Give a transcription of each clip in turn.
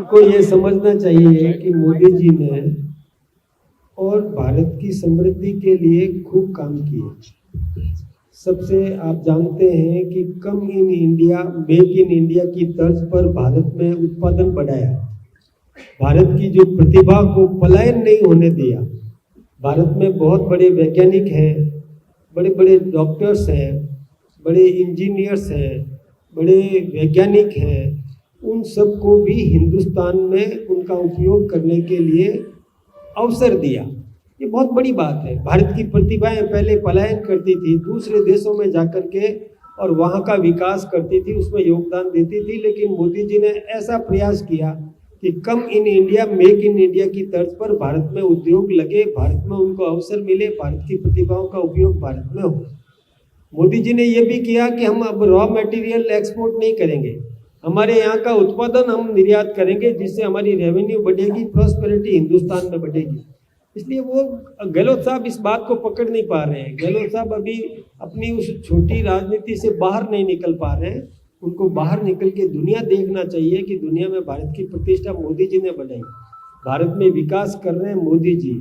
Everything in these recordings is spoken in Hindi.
आपको ये समझना चाहिए कि मोदी जी ने और भारत की समृद्धि के लिए खूब काम किए। सबसे आप जानते हैं कि come in India, make in India की तर्ज पर भारत में उत्पादन बढ़ाया, भारत की जो प्रतिभा को पलायन नहीं होने दिया। भारत में बहुत बड़े वैज्ञानिक हैं, बड़े बड़े डॉक्टर्स हैं, बड़े इंजीनियर्स हैं, बड़े वैज्ञानिक हैं, उन सबको भी हिंदुस्तान में उनका उपयोग करने के लिए अवसर दिया। ये बहुत बड़ी बात है। भारत की प्रतिभाएं पहले पलायन करती थी, दूसरे देशों में जाकर के और वहाँ का विकास करती थी, उसमें योगदान देती थी, लेकिन मोदी जी ने ऐसा प्रयास किया कि come in India, make in India की तर्ज पर भारत में उद्योग लगे, भारत में उनको अवसर मिले, भारत की प्रतिभाओं का उपयोग भारत में हो। मोदी जी ने ये भी किया कि हम अब रॉ मटेरियल एक्सपोर्ट नहीं करेंगे, हमारे यहाँ का उत्पादन हम निर्यात करेंगे, जिससे हमारी रेवेन्यू बढ़ेगी, प्रॉस्पेरिटी हिंदुस्तान में बढ़ेगी। इसलिए वो गहलोत साहब इस बात को पकड़ नहीं पा रहे हैं। गहलोत साहब अभी अपनी उस छोटी राजनीति से बाहर नहीं निकल पा रहे हैं। उनको बाहर निकल के दुनिया देखना चाहिए कि दुनिया में भारत की प्रतिष्ठा मोदी जी ने बढ़ाई, भारत में विकास कर रहे हैं मोदी जी।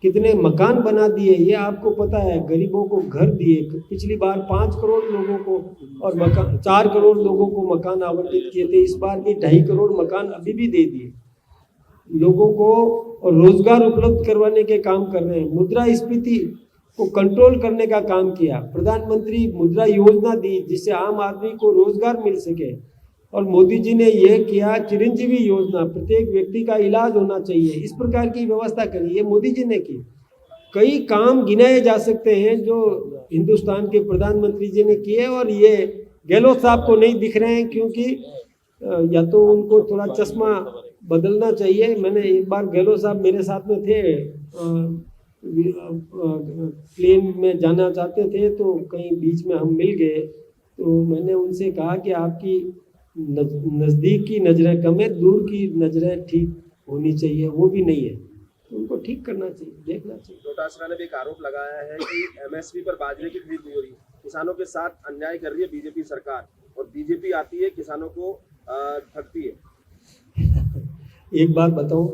कितने मकान बना दिए ये आपको पता है, गरीबों को घर दिए। पिछली बार 5 करोड़ लोगों को और मकान, 4 करोड़ लोगों को मकान आवंटित किए थे, इस बार भी 2.5 करोड़ मकान अभी भी दे दिए लोगों को और रोजगार उपलब्ध करवाने के काम कर रहे हैं। मुद्रास्फीति को कंट्रोल करने का काम किया, प्रधानमंत्री मुद्रा योजना दी जिससे आम आदमी को रोजगार मिल सके। और मोदी जी ने यह किया चिरंजीवी योजना, प्रत्येक व्यक्ति का इलाज होना चाहिए, इस प्रकार की व्यवस्था करी, ये मोदी जी ने की। कई काम गिनाए जा सकते हैं जो हिंदुस्तान के प्रधानमंत्री जी ने किए और ये गहलोत साहब को नहीं दिख रहे हैं, क्योंकि या तो उनको थोड़ा चश्मा बदलना चाहिए। मैंने एक बार गहलोत साहब मेरे साथ में थे, प्लेन में जाना चाहते थे तो कहीं बीच में हम मिल गए, तो मैंने उनसे कहा कि आपकी नज़दीक की नज़रें कम है, दूर की नज़रें ठीक होनी चाहिए, वो भी नहीं है, तो उनको ठीक करना चाहिए, देखना चाहिए। डोटासरा ने भी एक आरोप लगाया है कि एमएसपी पर बाजरे की खरीद नहीं हो रही, किसानों के साथ अन्याय कर रही है बीजेपी सरकार, और बीजेपी आती है किसानों को ठगती है। एक बात बताऊं,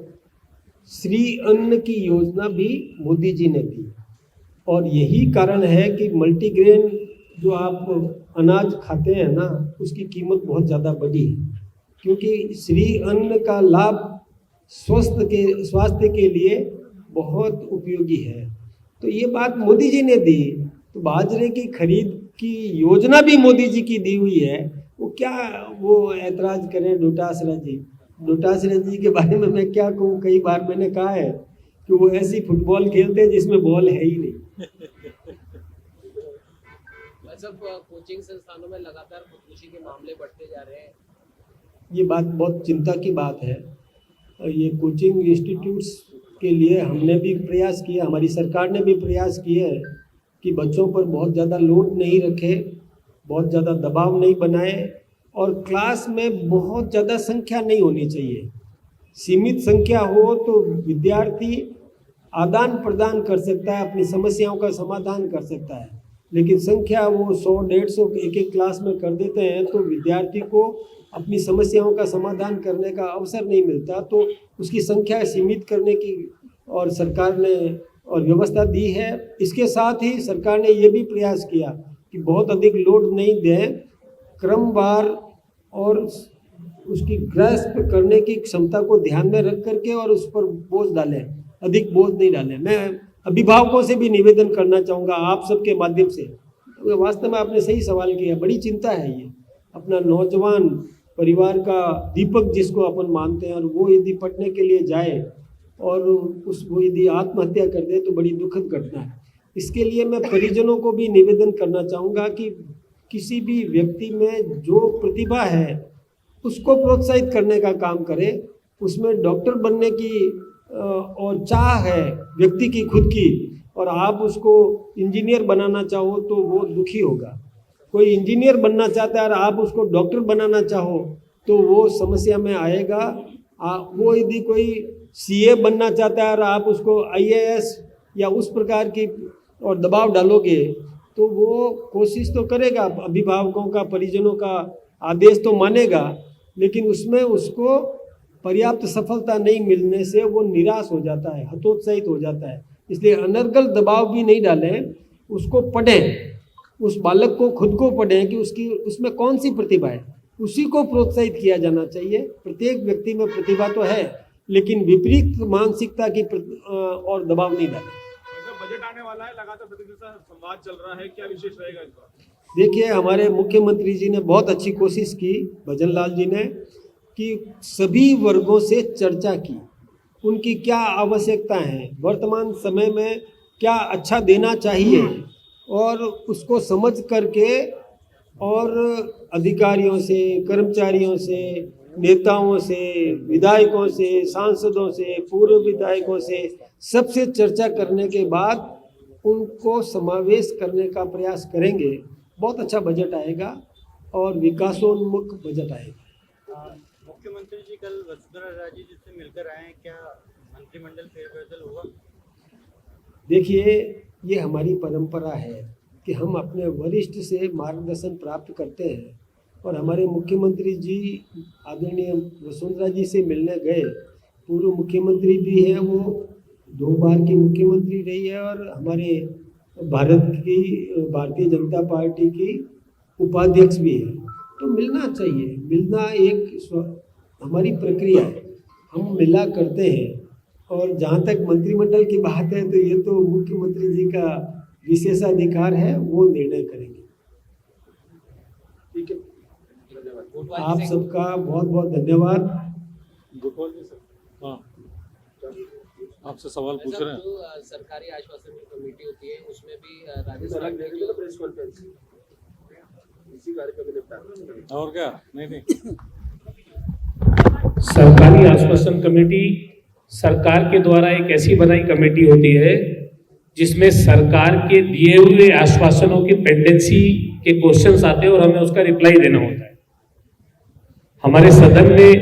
श्री अन्न की योजना भी मोदी जी ने दी और यही कारण है कि मल्टीग्रेन जो आप अनाज खाते हैं ना, उसकी कीमत बहुत ज़्यादा बढ़ी है, क्योंकि श्री अन्न का लाभ स्वास्थ्य के लिए बहुत उपयोगी है। तो ये बात मोदी जी ने दी, तो बाजरे की खरीद की योजना भी मोदी जी की दी हुई है, वो क्या वो ऐतराज़ करें डोटासरा जी। डोटासरा जी के बारे में मैं क्या कहूँ, कई बार मैंने कहा है कि वो ऐसी फुटबॉल खेलते हैं जिसमें बॉल है ही नहीं। सब कोचिंग संस्थानों में लगातार खुदकुशी के मामले बढ़ते जा रहे हैं, ये बात बहुत चिंता की बात है। ये कोचिंग इंस्टीट्यूट्स के लिए हमने भी प्रयास किया, हमारी सरकार ने भी प्रयास किए हैं कि बच्चों पर बहुत ज़्यादा लोड नहीं रखे, बहुत ज़्यादा दबाव नहीं बनाए और क्लास में बहुत ज़्यादा संख्या नहीं होनी चाहिए। सीमित संख्या हो तो विद्यार्थी आदान प्रदान कर सकता है, अपनी समस्याओं का समाधान कर सकता है, लेकिन संख्या वो 100-150 एक क्लास में कर देते हैं तो विद्यार्थी को अपनी समस्याओं का समाधान करने का अवसर नहीं मिलता। तो उसकी संख्या सीमित करने की और सरकार ने और व्यवस्था दी है। इसके साथ ही सरकार ने ये भी प्रयास किया कि बहुत अधिक लोड नहीं दें, क्रमवार और उसकी ग्रस्त करने की क्षमता को ध्यान में रख करके और उस पर बोझ डालें, अधिक बोझ नहीं डालें। मैं अभिभावकों से भी निवेदन करना चाहूँगा आप सबके माध्यम से, वास्तव में आपने सही सवाल किया, बड़ी चिंता है ये। अपना नौजवान परिवार का दीपक जिसको अपन मानते हैं और वो यदि पढ़ने के लिए जाए और वो यदि आत्महत्या कर दे तो बड़ी दुखद घटना है। इसके लिए मैं परिजनों को भी निवेदन करना चाहूँगा कि किसी भी व्यक्ति में जो प्रतिभा है उसको प्रोत्साहित करने का काम करें। उसमें डॉक्टर बनने की और चाह है व्यक्ति की खुद की, और आप उसको इंजीनियर बनाना चाहो तो वो दुखी होगा। कोई इंजीनियर बनना चाहता है और आप उसको डॉक्टर बनाना चाहो तो वो समस्या में आएगा। वो यदि कोई सीए बनना चाहता है और आप उसको आईएएस या उस प्रकार की और दबाव डालोगे तो वो कोशिश तो करेगा, अभिभावकों का परिजनों का आदेश तो मानेगा, लेकिन उसमें उसको पर्याप्त सफलता नहीं मिलने से वो निराश हो जाता है, हतोत्साहित हो जाता है। इसलिए अनर्गल दबाव भी नहीं डालें, उसको पढ़ें, उस बालक को खुद को पढ़ें कि उसमें कौन सी प्रतिभा है, उसी को प्रोत्साहित किया जाना चाहिए। प्रत्येक व्यक्ति में प्रतिभा तो है, लेकिन विपरीत मानसिकता की और दबाव नहीं डालें। बजट आने वाला है, लगातार प्रतिनिधि से संवाद चल रहा है, क्या विशेष रहेगा इस बार? देखिए, हमारे मुख्यमंत्री जी ने बहुत अच्छी कोशिश की, भजन लाल जी ने, कि सभी वर्गों से चर्चा की, उनकी क्या आवश्यकता है, वर्तमान समय में क्या अच्छा देना चाहिए, और उसको समझ करके और अधिकारियों से, कर्मचारियों से, नेताओं से, विधायकों से, सांसदों से, पूर्व विधायकों से, सबसे चर्चा करने के बाद उनको समावेश करने का प्रयास करेंगे। बहुत अच्छा बजट आएगा और विकासोन्मुख बजट आएगा। मुख्यमंत्री जी कल वसुंधरा राजे जी से मिलकर आए हैं, क्या मंत्रिमंडल फेरबदल होगा? देखिए, ये हमारी परंपरा है कि हम अपने वरिष्ठ से मार्गदर्शन प्राप्त करते हैं, और हमारे मुख्यमंत्री जी आदरणीय वसुंधरा जी से मिलने गए। पूर्व मुख्यमंत्री भी हैं, वो 2 बार की मुख्यमंत्री रही है, और हमारे भारतीय जनता पार्टी की उपाध्यक्ष भी है। तो मिलना चाहिए, मिलना एक हमारी प्रक्रिया है, हम मिला करते हैं। और जहाँ तक मंत्रिमंडल की बात है, तो ये तो मुख्यमंत्री जी का विशेषाधिकार है, वो निर्णय करेंगे। ठीक है, धन्यवाद। आप सबका बहुत बहुत धन्यवाद। गोपाल जी सर, हाँ, आपसे सवाल पूछ रहे हैं। जो सरकारी आश्वासन की कमेटी होती है, उसमें भी इस अलग देखेंगे ना प्रेस कॉन्फ्रेंस, इसी कार्यक्रम में निपटा। और क्या? नहीं। सरकारी आश्वासन कमेटी सरकार के द्वारा एक ऐसी बनाई कमेटी होती है जिसमें सरकार के दिए हुए आश्वासनों की पेंडेंसी के क्वेश्चंस आते हैं और हमें उसका रिप्लाई देना होता है। हमारे सदन में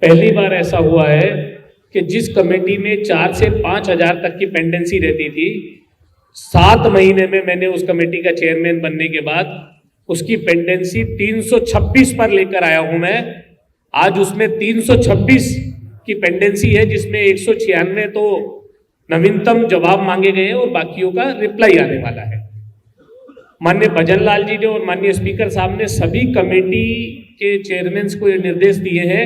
पहली बार ऐसा हुआ है कि जिस कमेटी में 4 से 5 हजार तक की पेंडेंसी रहती थी, 7 महीने में मैंने उस कमेटी का चेयरमैन बनने के बाद उसकी पेंडेंसी 326 पर लेकर आया हूं मैं। आज उसमें 326 की पेंडेंसी है, जिसमें 196 तो नवीनतम जवाब मांगे गए हैं और बाकियों का रिप्लाई आने वाला है। माननीय भजन लाल जी ने और माननीय स्पीकर साहब ने सभी कमेटी के चेयरमैन को ये निर्देश दिए हैं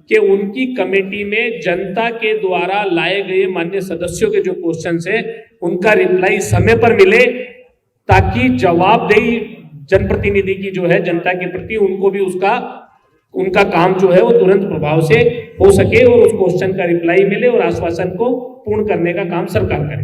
कि उनकी कमेटी में जनता के द्वारा लाए गए माननीय सदस्यों के जो क्वेश्चंस हैं उनका रिप्लाई समय पर मिले, ताकि जवाबदेही जनप्रतिनिधि की जो है जनता के प्रति, उनको भी उनका काम जो है वो तुरंत प्रभाव से हो सके और उस क्वेश्चन का रिप्लाई मिले और आश्वासन को पूर्ण करने का काम सरकार करे।